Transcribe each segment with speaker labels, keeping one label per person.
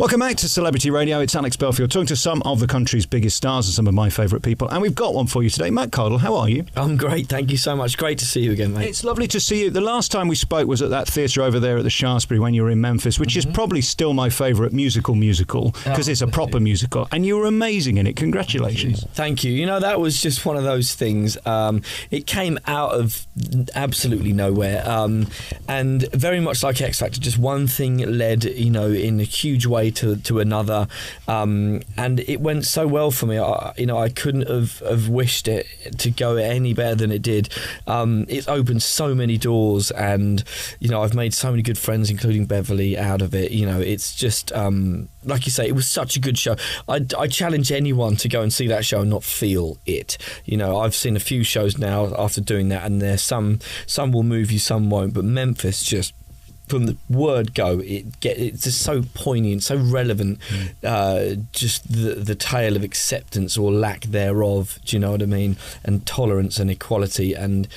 Speaker 1: Welcome back to Celebrity Radio. It's Alex Belfield talking to some of the country's biggest stars and some of my favourite people. And we've got one for you today. Matt Cardle, how are you?
Speaker 2: I'm great, thank you so much. Great to see you again, mate.
Speaker 1: It's lovely to see you. The last time we spoke was at that theatre over there at the Shaftesbury when you were in Memphis, which is probably still my favourite musical because it's a proper musical. And you were amazing in it. Congratulations.
Speaker 2: Thank you. You know, that was just one of those things. It came out of absolutely nowhere. And very much like X Factor, just one thing led, in a huge way to another, and it went so well for me. I couldn't have wished it to go any better than it did. It's opened so many doors, and I've made so many good friends, including Beverly, out of it. It's just like you say, it was such a good show. I challenge anyone to go and see that show and not feel it. I've seen a few shows now after doing that, and there's some will move you, some won't, but Memphis just, from the word go, it's just so poignant, so relevant. Just the tale of acceptance or lack thereof. Do you know what I mean? And tolerance and equality, and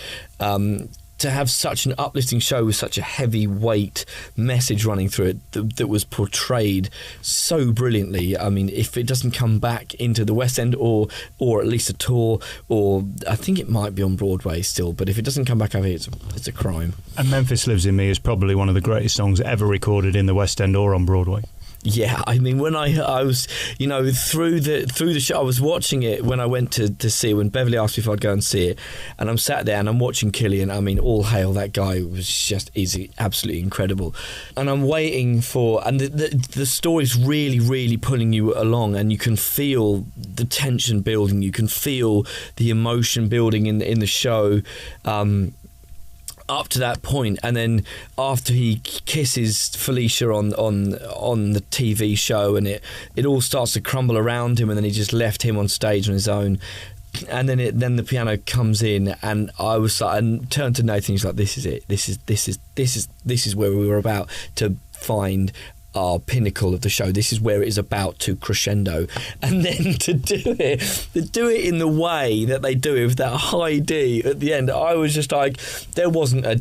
Speaker 2: to have such an uplifting show with such a heavyweight message running through it that was portrayed so brilliantly. I mean, if it doesn't come back into the West End or at least a tour, or I think it might be on Broadway still, but if it doesn't come back over here, it's a crime.
Speaker 1: And Memphis Lives in Me is probably one of the greatest songs ever recorded in the West End or on Broadway.
Speaker 2: Yeah, I mean, when I was, through the show, I was watching it when I went to see it, when Beverly asked me if I'd go and see it, and I'm sat there and I'm watching Killian. I mean, all hail, that guy is absolutely incredible. And I'm waiting and the story's really, really pulling you along, and you can feel the tension building, you can feel the emotion building in the show. Up to that point, and then after he kisses Felicia on the TV show, and it all starts to crumble around him, and then he just left him on stage on his own, and then the piano comes in, and I was like, and turned to Nathan, he's like, this is it, this is where we were about to find our pinnacle of the show. This is where it is about to crescendo, and then to do it in the way that they do it with that high D at the end. I was just like, there wasn't a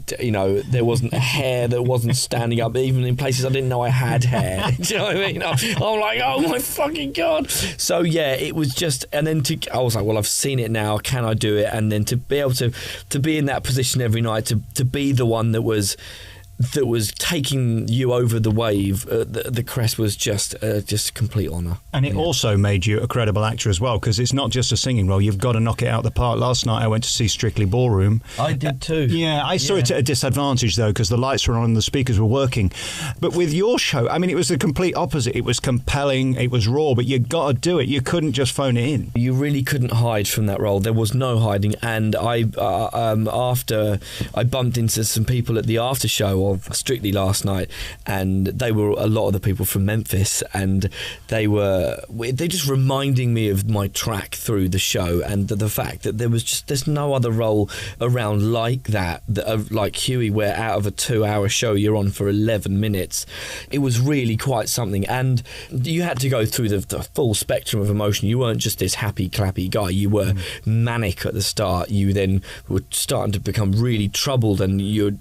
Speaker 2: hair that wasn't standing up, even in places I didn't know I had hair. Do you know what I mean? I'm like, oh my fucking God. So yeah, it was just, and then I was like, well, I've seen it now, can I do it? And then to be able to be in that position every night, to be the one that was taking you over the wave, the crest was just a complete honour.
Speaker 1: And it also made you a credible actor as well, because it's not just a singing role, you've got to knock it out of the park. Last night I went to see Strictly Ballroom.
Speaker 2: I did too.
Speaker 1: Yeah, I saw it at a disadvantage though, because the lights were on and the speakers were working. But with your show, I mean, it was the complete opposite. It was compelling, it was raw, but you got to do it. You couldn't just phone it in.
Speaker 2: You really couldn't hide from that role. There was no hiding. And after I bumped into some people at the after show of Strictly last night, and they were a lot of the people from Memphis, and they just reminding me of my track through the show, and the fact that there's no other role around like that like Huey, where out of a 2-hour show you're on for 11 minutes. It was really quite something, and you had to go through the full spectrum of emotion. You weren't just this happy clappy guy, you were manic at the start. You then were starting to become really troubled, and you're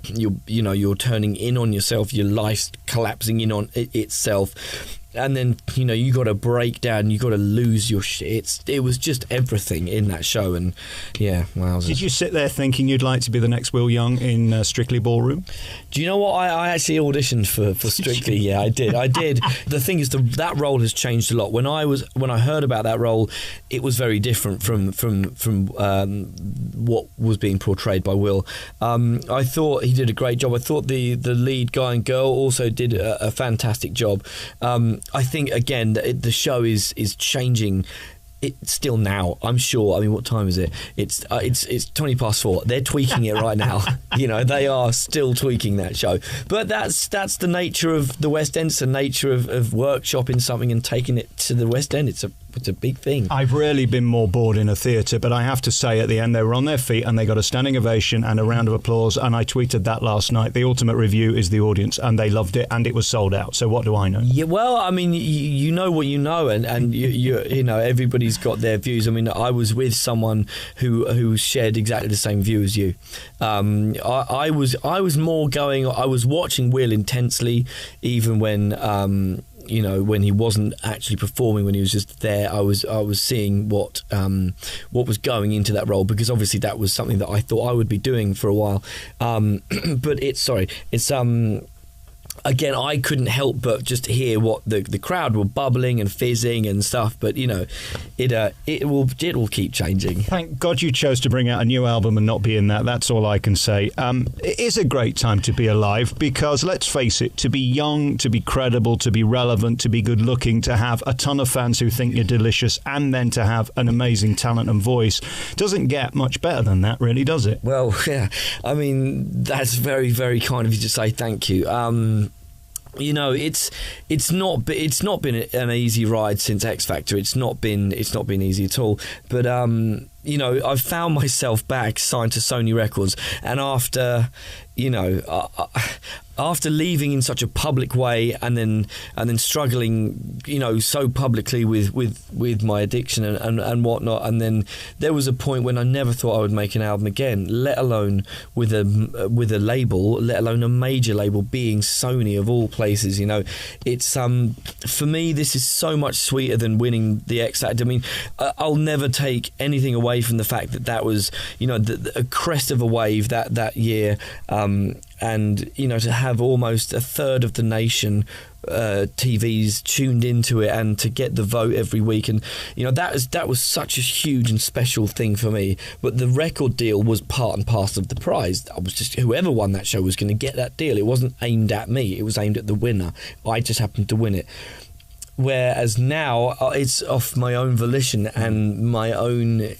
Speaker 2: turning in on yourself, your life's collapsing in on itself, and then you got to break down, you got to lose your shit. It was just everything in that show, and yeah, wow.
Speaker 1: Did you sit there thinking you'd like to be the next Will Young in Strictly Ballroom?
Speaker 2: Do you know what? I actually auditioned for Strictly. Yeah, I did. The thing is, that role has changed a lot. When I heard about that role, it was very different from what was being portrayed by Will. I thought he did a great job. I thought the lead guy and girl also did a fantastic job. I think again the show is changing. It's still now, I'm sure. I mean, what time is it? It's 4:20. They're tweaking it right now. They are still tweaking that show. But that's the nature of the West End. It's the nature of workshopping something and taking it to the West End. It's a big thing.
Speaker 1: I've rarely been more bored in a theatre, but I have to say at the end they were on their feet and they got a standing ovation and a round of applause, and I tweeted that last night. The ultimate review is the audience, and they loved it, and it was sold out. So what do I know?
Speaker 2: Yeah, well, I mean, you know what you know, and you know everybody's got their views. I mean, I was with someone who shared exactly the same view as you. I was more going. I was watching Will intensely, even when you know, when he wasn't actually performing, when he was just there, I was seeing what was going into that role, because obviously that was something that I thought I would be doing for a while. But again, I couldn't help but just hear what the crowd were bubbling and fizzing and stuff. But you know, it will keep changing.
Speaker 1: Thank God you chose to bring out a new album and not be in that. That's all I can say. It is a great time to be alive, because let's face it, to be young, to be credible, to be relevant, to be good looking, to have a ton of fans who think you're delicious, and then to have an amazing talent and voice, doesn't get much better than that, really, does it?
Speaker 2: Well, yeah. I mean, that's very, very kind of you to say. Thank you. You know, it's not been an easy ride since X Factor. It's not been easy at all. But you know, I've found myself back signed to Sony Records, and after, you know, after leaving in such a public way, and then struggling, you know, so publicly with my addiction and whatnot, and then there was a point when I never thought I would make an album again, let alone with a label, let alone a major label, being Sony of all places. You know, it's for me, this is so much sweeter than winning the X Factor. I mean, I'll never take anything away from the fact that was, you know, a crest of a wave that year. And, you know, to have almost a third of the nation TVs tuned into it, and to get the vote every week, and you know, that was such a huge and special thing for me. But the record deal was part and parcel of the prize. I was just, whoever won that show was going to get that deal. It wasn't aimed at me, it was aimed at the winner. I just happened to win it. Whereas now it's off my own volition and my own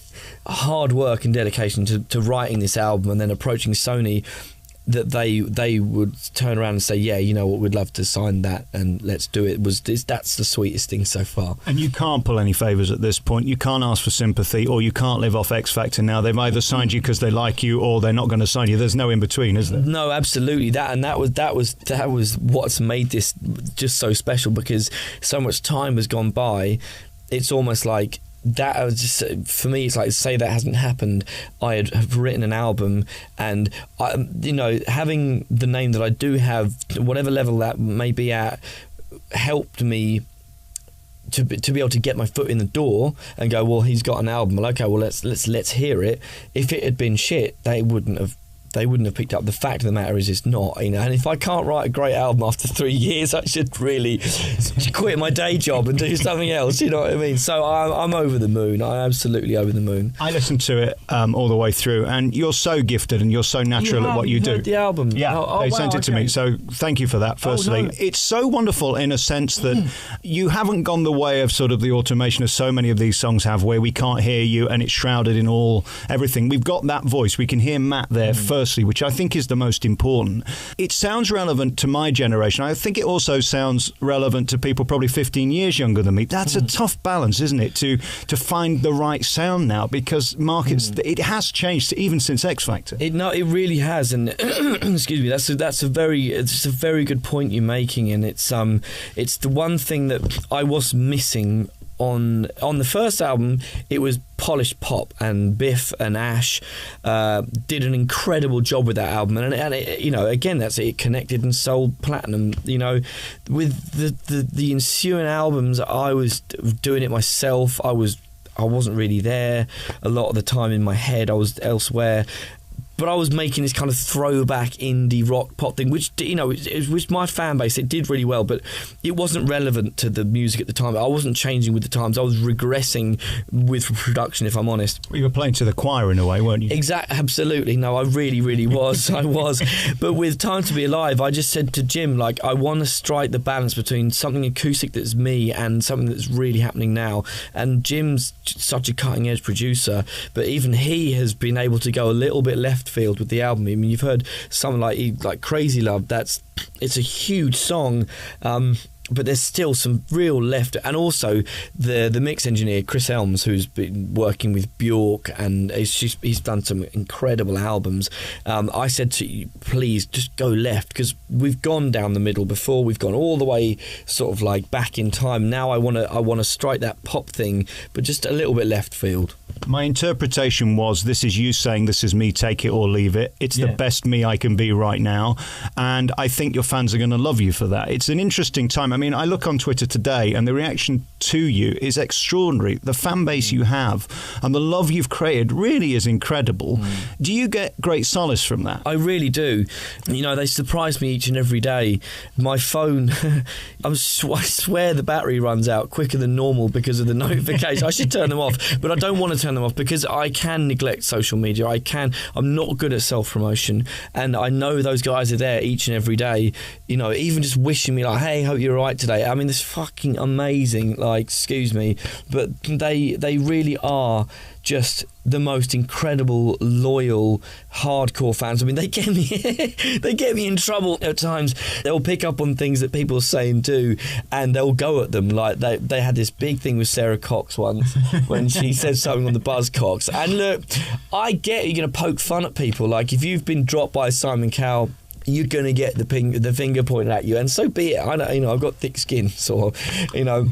Speaker 2: hard work and dedication to writing this album, and then approaching Sony, that they would turn around and say, yeah, you know what, we'd love to sign that and let's do it. That's the sweetest thing so far.
Speaker 1: And you can't pull any favours at this point. You can't ask for sympathy, or you can't live off X Factor now. They've either signed you because they like you, or they're not going to sign you. There's no in between, is there?
Speaker 2: No, absolutely. That was what's made this just so special, because so much time has gone by. It's almost like that was just, for me, it's like, say that hasn't happened, I have written an album, and you know, having the name that I do have, whatever level that may be at, helped me to be able to get my foot in the door and go, well, he's got an album, well, okay, well, let's hear it. If it had been shit, they wouldn't have picked up. The fact of the matter is, it's not, you know. And if I can't write a great album after 3 years, I should really quit my day job and do something else. You know what I mean? So I'm over the moon. I'm absolutely over the moon.
Speaker 1: I listened to it all the way through, and you're so gifted and you're so natural at what you do.
Speaker 2: The album,
Speaker 1: yeah, they sent it to me. So thank you for that. Firstly, it's so wonderful in a sense that you haven't gone the way of sort of the automation as so many of these songs have, where we can't hear you and it's shrouded in everything. We've got that voice. We can hear Matt there first. Which I think is the most important. It sounds relevant to my generation. I think it also sounds relevant to people probably 15 years younger than me. That's a tough balance, isn't it, to find the right sound now, because markets, it has changed even since X Factor.
Speaker 2: It really has, and excuse me, that's a very good point you're making, and it's the one thing that I was missing. On the first album, it was polished pop, and Biff and Ash did an incredible job with that album, and it, you know, again, it connected and sold platinum. You know, with the ensuing albums, I was doing it myself. I wasn't really there a lot of the time. In my head, I was elsewhere. But I was making this kind of throwback indie rock pop thing, which, you know, which my fan base, it did really well, but it wasn't relevant to the music at the time. I wasn't changing with the times. I was regressing with production, if I'm honest.
Speaker 1: Well, you were playing to the choir in a way, weren't you?
Speaker 2: Exactly, absolutely. No, I really, really was. I was. But with Time to Be Alive, I just said to Jim, like, I want to strike the balance between something acoustic that's me and something that's really happening now. And Jim's such a cutting-edge producer, but even he has been able to go a little bit left field with the album. I mean, you've heard something like Crazy Love. It's a huge song, but there's still some real left. And also the mix engineer Chris Elms, who's been working with Bjork, and he's done some incredible albums. I said to you, please just go left, because we've gone down the middle before. We've gone all the way sort of like back in time. Now I want to strike that pop thing, but just a little bit left field.
Speaker 1: My interpretation was, this is you saying, this is me, take it or leave it. It's the best me I can be right now. And I think your fans are going to love you for that. It's an interesting time. I mean, I look on Twitter today and the reaction to you is extraordinary. The fan base you have and the love you've created really is incredible. Do you get great solace from that?
Speaker 2: I really do. You know, they surprise me each and every day. My phone, I swear the battery runs out quicker than normal because of the notifications. I should turn them off, but I don't want to turn them off because I can neglect social media. I'm not good at self-promotion, and I know those guys are there each and every day, you know, even just wishing me like, hey, hope you're all right today. I mean, it's fucking amazing, like, excuse me, but they really are just the most incredible, loyal, hardcore fans. I mean, they get me in trouble at times. They'll pick up on things that people say and do, and they'll go at them. Like they had this big thing with Sarah Cox once when she said something on the Buzzcocks. And look, I get you're going to poke fun at people. Like if you've been dropped by Simon Cowell, you're going to get the finger pointed at you, and so be it. I know, you know, I've got thick skin, sort of, you know.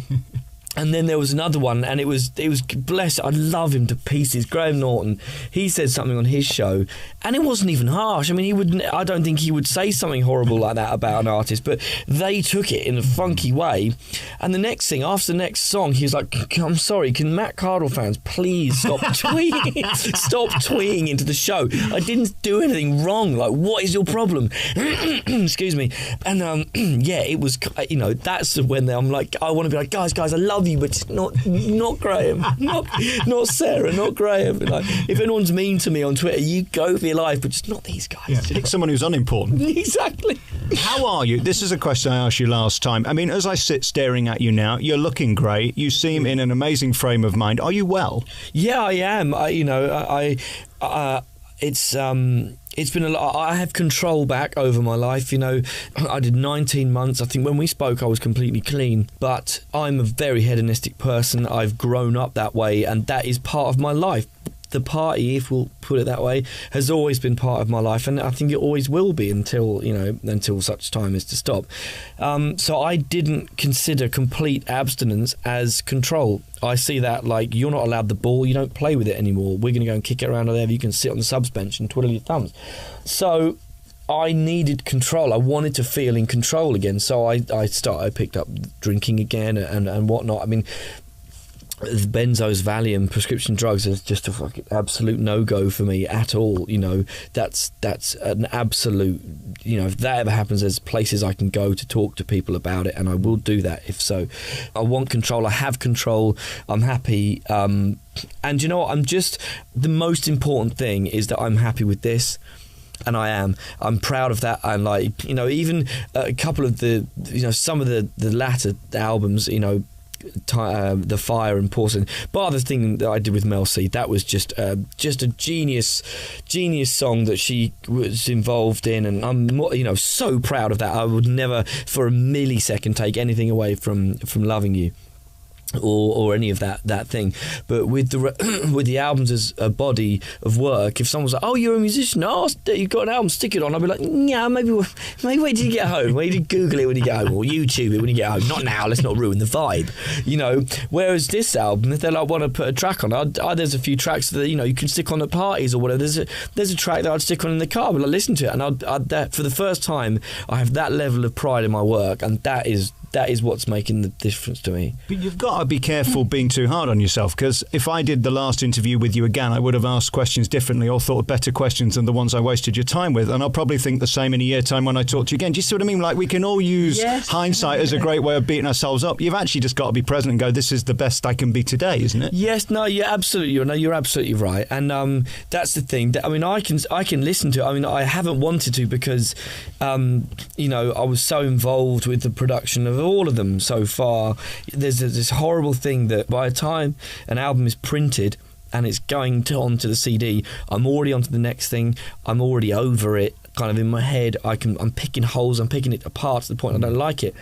Speaker 2: And then there was another one, and it was blessed. I love him to pieces. Graham Norton, he said something on his show, and it wasn't even harsh. I mean, I don't think he would say something horrible like that about an artist, but they took it in a funky way. And the next thing, after the next song, he was like, "I'm sorry, can Matt Cardle fans please stop tweeting, stop tweeting into the show? I didn't do anything wrong. Like, what is your problem?" Excuse me. And yeah, it was. You know, that's when I'm like, I want to be like, guys, I love you, but not Graham, not Sarah, not Graham. Like, if anyone's mean to me on Twitter, you go for your life, but just not these guys.
Speaker 1: Yeah, pick someone who's unimportant.
Speaker 2: Exactly.
Speaker 1: How are you? This is a question I asked you last time. I mean, as I sit staring at you now, you're looking great. You seem in an amazing frame of mind. Are you well?
Speaker 2: Yeah, I am. It's been a lot. I have control back over my life. You know, I did 19 months. I think when we spoke, I was completely clean. But I'm a very hedonistic person. I've grown up that way, and that is part of my life. The party, if we'll put it that way, has always been part of my life, and I think it always will be until such time as to stop. So I didn't consider complete abstinence as control. I see that like, you're not allowed the ball, you don't play with it anymore. We're going to go and kick it around there. You can sit on the subs bench and twiddle your thumbs. So I needed control. I wanted to feel in control again. So I picked up drinking again and whatnot. I mean, benzos, Valium, prescription drugs is just a fucking absolute no-go for me at all. You know, that's an absolute, you know, if that ever happens, there's places I can go to talk to people about it, and I will do that if so. I want control. I have control. I'm happy. And you know what? The most important thing is that I'm happy with this. And I'm proud of that. And like, you know, even a couple of some of the latter albums, you know, The Fire and Porcelain, bar the thing that I did with Mel C, that was just a genius song that she was involved in, and I'm, you know, so proud of that. I would never for a millisecond take anything away from Loving You or any of that thing. But with the albums as a body of work, if someone's like, "Oh, you're a musician, oh, you've got an album, stick it on," I'll be like, "Yeah, maybe wait till you get home. Wait till you Google it when you get home, or YouTube it when you get home. Not now. Let's not ruin the vibe, you know." Whereas this album, if they like want to put a track on, there's a few tracks that, you know, you can stick on at parties or whatever. There's a track that I'd stick on in the car, but I listen to it, and I'd for the first time, I have that level of pride in my work, and that is what's making the difference to me.
Speaker 1: But you've got to be careful being too hard on yourself, because if I did the last interview with you again, I would have asked questions differently or thought of better questions than the ones I wasted your time with, and I'll probably think the same in a year's time when I talk to you again. Do you see what I mean? Like, we can all use hindsight as a great way of beating ourselves up. You've actually just got to be present and go, this is the best I can be today, isn't it?
Speaker 2: Yes, no, you're absolutely right, and that's the thing. I mean, I can listen to it. I mean, I haven't wanted to because, you know, I was so involved with the production of all of them so far. There's this horrible thing that by the time an album is printed and it's going onto the CD, I'm already onto the next thing. I'm already over it, kind of in my head. I'm picking holes. I'm picking it apart to the point I don't like it.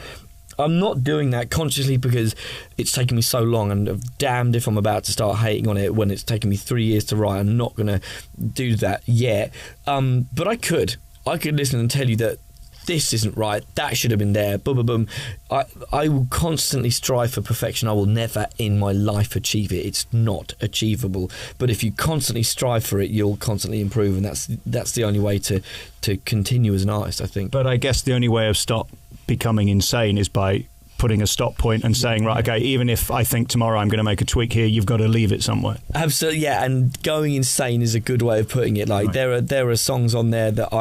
Speaker 2: I'm not doing that consciously because it's taken me so long, and I'm damned if I'm about to start hating on it when it's taken me 3 years to write. I'm not going to do that yet. But I could listen and tell you that this isn't right, that should have been there, boom, boom, boom. I will constantly strive for perfection. I will never in my life achieve it. It's not achievable. But if you constantly strive for it, you'll constantly improve, and that's the only way to continue as an artist, I think.
Speaker 1: But I guess the only way of stop becoming insane is by putting a stop point and saying, right, okay, even if I think tomorrow I'm going to make a tweak here, you've got to leave it somewhere.
Speaker 2: Absolutely, yeah. And going insane is a good way of putting it. Like there are songs on there that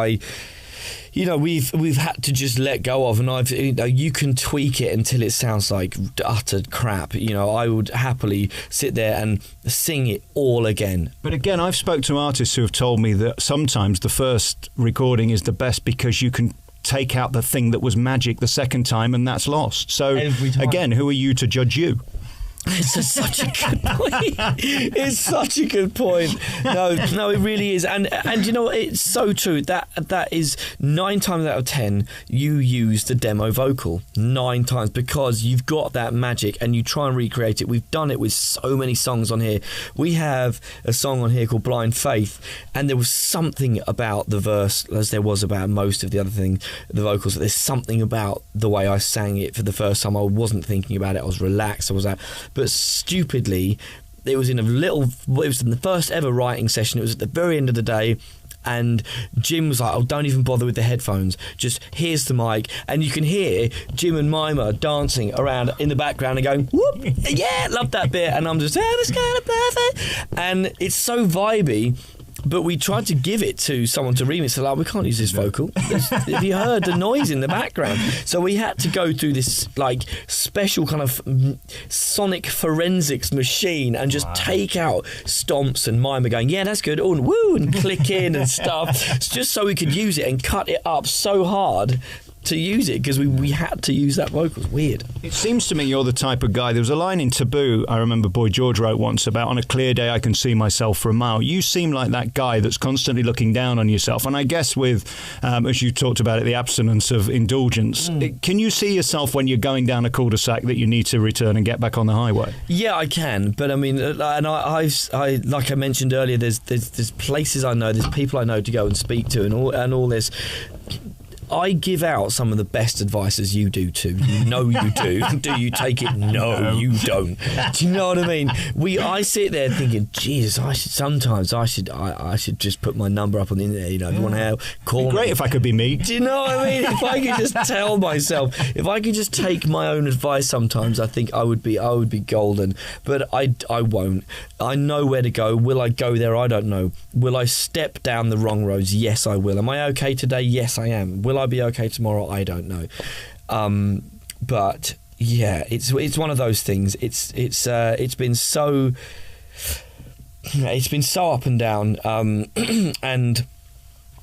Speaker 2: we've had to just let go of, and you can tweak it until it sounds like utter crap. I would happily sit there and sing it all again.
Speaker 1: But again, I've spoke to artists who have told me that sometimes the first recording is the best because you can take out the thing that was magic the second time, and that's lost. So again, who are you to judge you?
Speaker 2: It's such a good point. It's such a good point. No, it really is. And it's so true. That is 9 times out of 10 you use the demo vocal 9 times because you've got that magic and you try and recreate it. We've done it with so many songs on here. We have a song on here called Blind Faith, and there was something about the verse, as there was about most of the other things, the vocals. There's something about the way I sang it for the first time. I wasn't thinking about it. I was relaxed. But stupidly, it was in the first ever writing session. It was at the very end of the day, and Jim was like, "Oh, don't even bother with the headphones. Just here's the mic," and you can hear Jim and Mima dancing around in the background and going, "Whoop, yeah, love that bit." And I'm just, "It's kind of perfect," and it's so vibey. But we tried to give it to someone to remix. So we can't use this vocal. Have you heard the noise in the background? So we had to go through this special kind of sonic forensics machine and just take out stomps and Mima going, "Yeah, that's good," and woo, and click in and stuff. It's just so we could use it and cut it up so hard to use it because we had to use that vocal. It's weird.
Speaker 1: It seems to me you're the type of guy. There was a line in Taboo I remember Boy George wrote once about, "On a clear day I can see myself for a mile." You seem like that guy that's constantly looking down on yourself, and I guess with as you talked about it, the abstinence of indulgence, can you see yourself when you're going down a cul-de-sac that you need to return and get back on the highway?
Speaker 2: Yeah, I can, but I mean, and I like I mentioned earlier, there's places I know, there's people I know to go and speak to, and all this. I give out some of the best advice as you do too. You know you do. Do you take it? No, you don't. Do you know what I mean? I sit there thinking, Jesus, I should just put my number up on the internet. If you want to help, call me.
Speaker 1: Great if I could be me.
Speaker 2: Do you know what I mean? If I could just tell myself, if I could just take my own advice sometimes, I think I would be golden. But I won't. I know where to go. Will I go there? I don't know. Will I step down the wrong roads? Yes, I will. Am I okay today? Yes, I am. Will I be okay tomorrow? I don't know. But yeah, it's one of those things. It's been so up and down, and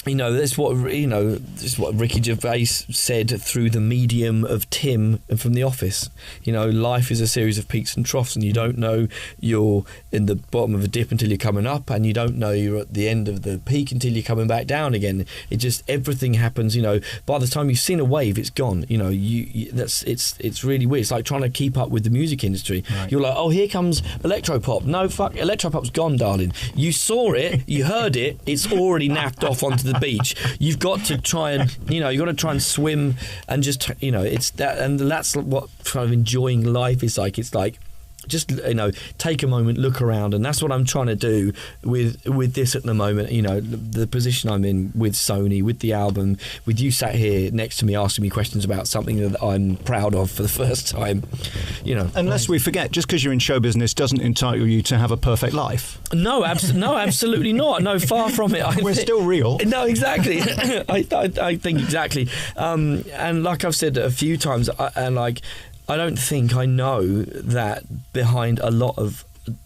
Speaker 2: this is what Ricky Gervais said through the medium of Tim and from The Office. Life is a series of peaks and troughs, and you don't know you're in the bottom of a dip until you're coming up, and you don't know you're at the end of the peak until you're coming back down again. It just, everything happens. By the time you've seen a wave, it's gone. It's really weird. It's like trying to keep up with the music industry. Right. You're like, oh, here comes electropop. No, fuck, electropop's gone, darling. You saw it, you heard it. It's already napped off onto the beach. You've got to try and swim and just it's that, and that's what kind of enjoying life is like. It's like just take a moment, look around, and that's what I'm trying to do with this at the moment. The position I'm in with Sony, with the album, with you sat here next to me asking me questions about something that I'm proud of for the first time.
Speaker 1: Unless we forget, just because you're in show business doesn't entitle you to have a perfect life.
Speaker 2: No, absolutely not. No, far from it.
Speaker 1: We're still real.
Speaker 2: No, exactly. I think exactly. And like I've said a few times, I don't think I know that behind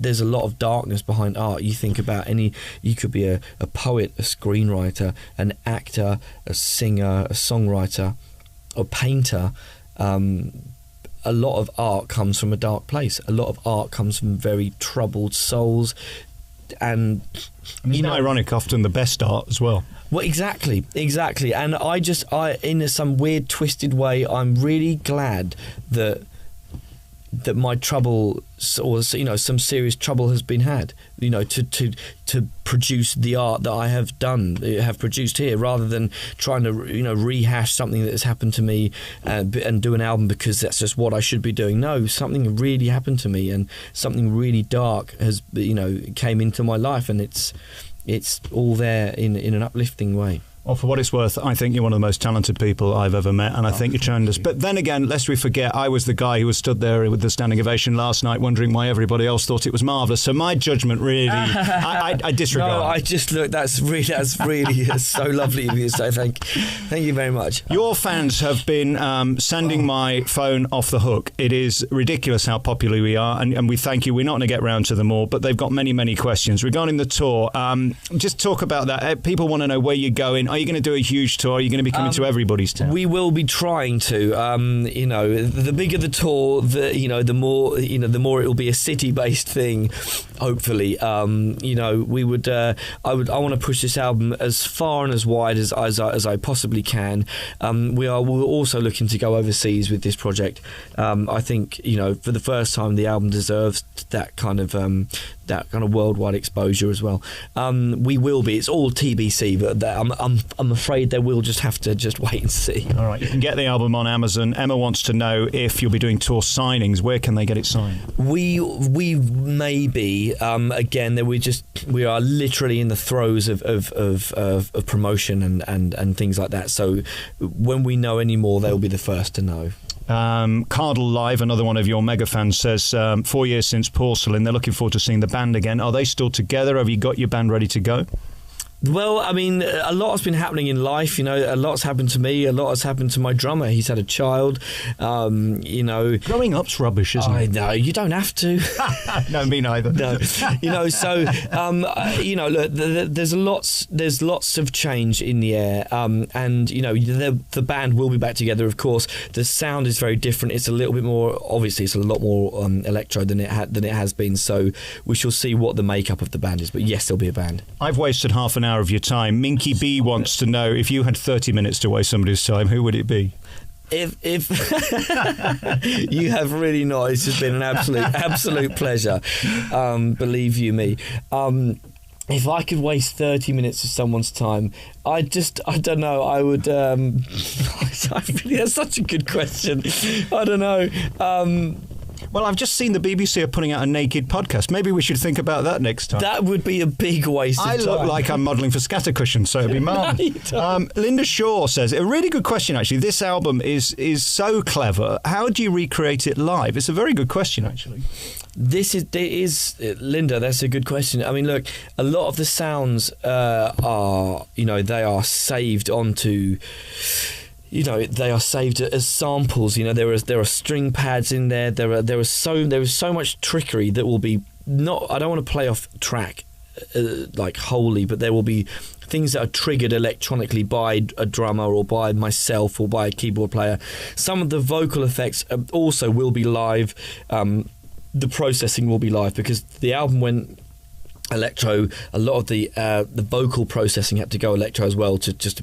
Speaker 2: there's a lot of darkness behind art. You think about you could be a poet, a screenwriter, an actor, a singer, a songwriter, a painter. A lot of art comes from a dark place. A lot of art comes from very troubled souls. And
Speaker 1: ironic, often the best art as well.
Speaker 2: Well, exactly. And I in some weird twisted way, I'm really glad that my trouble, or some serious trouble has been had, to produce the art that I have produced here, rather than trying to rehash something that has happened to me and do an album because that's just what I should be doing. No, something really happened to me, and something really dark has came into my life, and it's all there in an uplifting way.
Speaker 1: Well, for what it's worth, I think you're one of the most talented people I've ever met, and I think you're tremendous. But then again, lest we forget, I was the guy who was stood there with the standing ovation last night wondering why everybody else thought it was marvellous. So my judgment really, I disregard.
Speaker 2: No, I just look, that's really so lovely of you to say. Thank you very much.
Speaker 1: Your fans have been sending my phone off the hook. It is ridiculous how popular we are, and we thank you. We're not going to get round to them all, but they've got many, many questions. Regarding the tour, just talk about that. People want to know where you're going. Are you going to do a huge tour? Are you going to be coming to everybody's town?
Speaker 2: We will be trying to. The bigger the tour, the more it will be a city-based thing. Hopefully, we would. I want to push this album as far and as wide as I possibly can. We're also looking to go overseas with this project. I think for the first time, the album deserves that kind of worldwide exposure as well. We will be. It's all TBC, but I'm afraid that we'll just have to wait and see.
Speaker 1: All right, you can get the album on Amazon. Emma wants to know if you'll be doing tour signings. Where can they get it signed?
Speaker 2: We may be. Again, we are literally in the throes of promotion and things like that. So when we know any more, they'll be the first to know.
Speaker 1: Cardle Live, another one of your mega fans, says 4 years since Porcelain, they're looking forward to seeing the band again. Are they still together? Have you got your band ready to go?
Speaker 2: Well, I mean, a lot has been happening in life. A lot's happened to me. A lot has happened to my drummer. He's had a child.
Speaker 1: Growing up's rubbish, isn't it?
Speaker 2: No, you don't have to.
Speaker 1: No, me neither.
Speaker 2: No, look, there's lots of change in the air, and the band will be back together. Of course, the sound is very different. It's a little bit more, obviously, it's a lot more electro than it has been. So we shall see what the makeup of the band is. But yes, there'll be a band.
Speaker 1: I've wasted half an hour of your time. Minky B wants to know, if you had 30 minutes to waste somebody's time, who would it be?
Speaker 2: If you have really not, it's just been an absolute pleasure. Believe you me. If I could waste 30 minutes of someone's time, I don't know. I would. That's such a good question. I don't know.
Speaker 1: Well, I've just seen the BBC are putting out a naked podcast. Maybe we should think about that next time.
Speaker 2: That would be a big waste of time.
Speaker 1: I look like I'm modelling for Scattercushion, so it'd be marvellous. Linda Shaw says, a really good question, actually. This album is so clever. How do you recreate it live? It's a very good question, actually. Linda, that's a good question. I mean, look, a lot of the sounds they are saved onto... they are saved as samples. There are string pads in there. There is so much trickery that will be not. I don't want to play off track like wholly, but there will be things that are triggered electronically by a drummer or by myself or by a keyboard player. Some of the vocal effects also will be live. The processing will be live because the album went electro. A lot of the vocal processing had to go electro as well.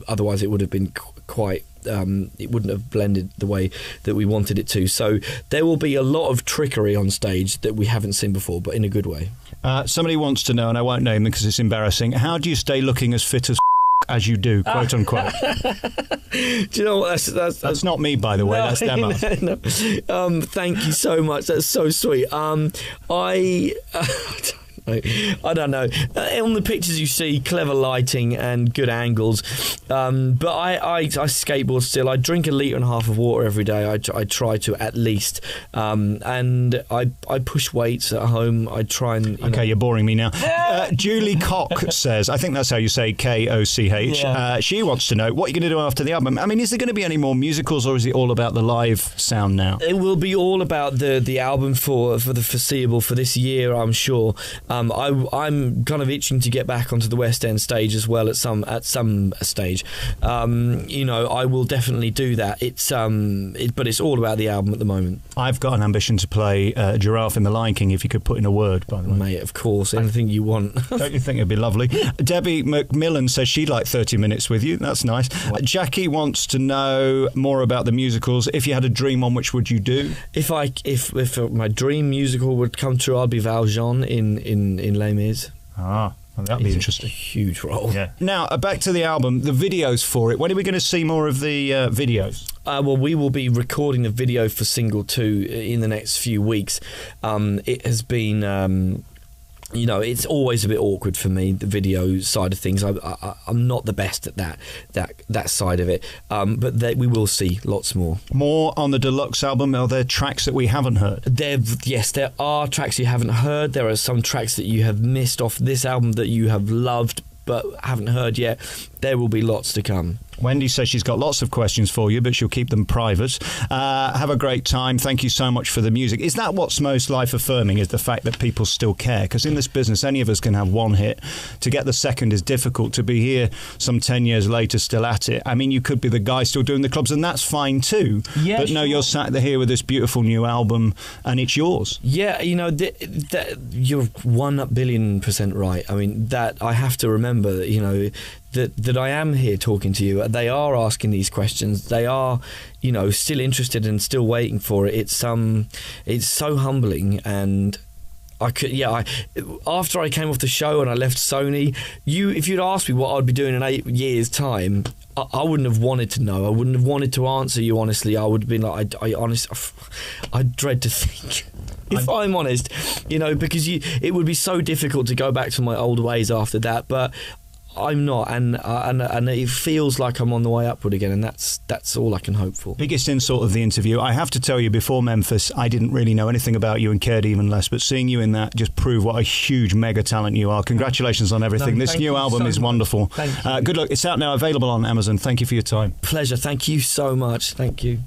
Speaker 1: Otherwise it would have been quite. It wouldn't have blended the way that we wanted it to. So there will be a lot of trickery on stage that we haven't seen before, but in a good way. Somebody wants to know, and I won't name them because it's embarrassing, how do you stay looking as fit as you do, quote unquote?
Speaker 2: Do you know what?
Speaker 1: That's not me, by the way. That's Emma.
Speaker 2: No. Thank you so much. That's so sweet. I don't know. On the pictures you see clever lighting and good angles, but I skateboard still. I drink 1.5 liters of water every day. I try to at least, and I push weights at home. I try and. Okay,
Speaker 1: you're boring me now. Julie Koch says, I think that's how you say Koch. Yeah. She wants to know what you're going to do after the album. I mean, is there going to be any more musicals, or is it all about the live sound now?
Speaker 2: It will be all about the album for the foreseeable for this year, I'm sure. I'm kind of itching to get back onto the West End stage as well at some stage. I will definitely do that. But it's all about the album at the moment.
Speaker 1: I've got an ambition to play Giraffe in The Lion King, if you could put in a word, by the way.
Speaker 2: Mate, of course, anything you want.
Speaker 1: Don't you think it'd be lovely? Debbie McMillan says she'd like 30 minutes with you. That's nice. Jackie wants to know more about the musicals. If you had a dream one, which would you do? If
Speaker 2: my dream musical would come true, I'd be Valjean in Les Mis.
Speaker 1: Well, that'd be interesting.
Speaker 2: Huge role.
Speaker 1: Yeah. Now, back to the album, the videos for it. When are we going to see more of the videos?
Speaker 2: Well, we will be recording the video for single 2 in the next few weeks. It has been... you know, it's always a bit awkward for me, the video side of things. I'm not the best at that side of it, but we will see lots more.
Speaker 1: More on the deluxe album. Are there tracks that we haven't heard?
Speaker 2: Yes, there are tracks you haven't heard. There are some tracks that you have missed off this album that you have loved but haven't heard yet. There will be lots to come.
Speaker 1: Wendy says she's got lots of questions for you, but she'll keep them private. Have a great time. Thank you so much for the music. Is that what's most life-affirming, is the fact that people still care? Because in this business, any of us can have one hit. To get the second is difficult. To be here some 10 years later still at it, I mean, you could be the guy still doing the clubs, and that's fine too. Yeah, but no, you're sat here with this beautiful new album, and it's yours.
Speaker 2: Yeah, you know, you're 1,000,000,000% right. I mean, that I have to remember that, you know, that I am here talking to you. They are asking these questions. They are, you know, still interested and still waiting for it. It's so humbling. And after I came off the show and I left Sony, if you'd asked me what I'd be doing in 8 years' time, I wouldn't have wanted to know. I wouldn't have wanted to answer you honestly. I would have been like, I dread to think. If I'm honest, you know, because it would be so difficult to go back to my old ways after that. But I'm not, and it feels like I'm on the way upward again, and that's all I can hope for.
Speaker 1: Biggest insult of the interview. I have to tell you, before Memphis, I didn't really know anything about you and cared even less, but seeing you in that just proved what a huge mega talent you are. Congratulations on everything. This new album is wonderful.
Speaker 2: Thank you.
Speaker 1: Good luck. It's out now, available on Amazon. Thank you for your time.
Speaker 2: Pleasure. Thank you so much. Thank you.